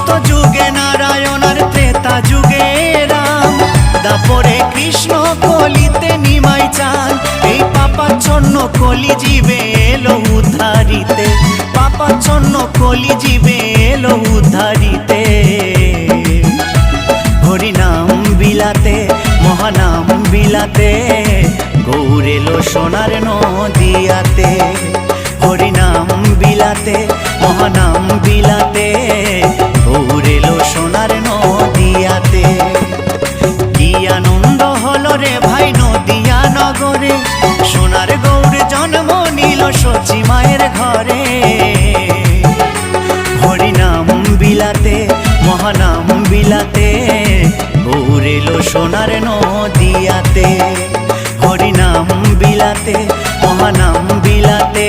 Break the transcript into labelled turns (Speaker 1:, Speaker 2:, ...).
Speaker 1: সত্য যুগে নারায়ণ আর ত্রেতা যুগে রাম, দাপরে কৃষ্ণ কলিতে নিমাই চান। এই পাপাচ্ছন্ন কলি জীবে এলো উদ্ধারিতে, পাপাচ্ছন্ন কলি জীবে এলো উদ্ধারিতে। হরিনাম বিলাতে মহানাম বিলাতে, গৌর এলো সোনার নদিয়াতে। হরিনাম বিলাতে মহানাম বিলাতে, গৌর এলো সোনার নদিয়াতে। কি আনন্দ হলো রে ভাই নদিয়া নগরে, সোনার গৌর জন্ম নিল সচি মায়ের ঘরে। হরিনাম বিলাতে মহানাম বিলাতে, গৌর এলো সোনার নদিয়াতে। হরিনাম বিলাতে মহানাম বিলাতে,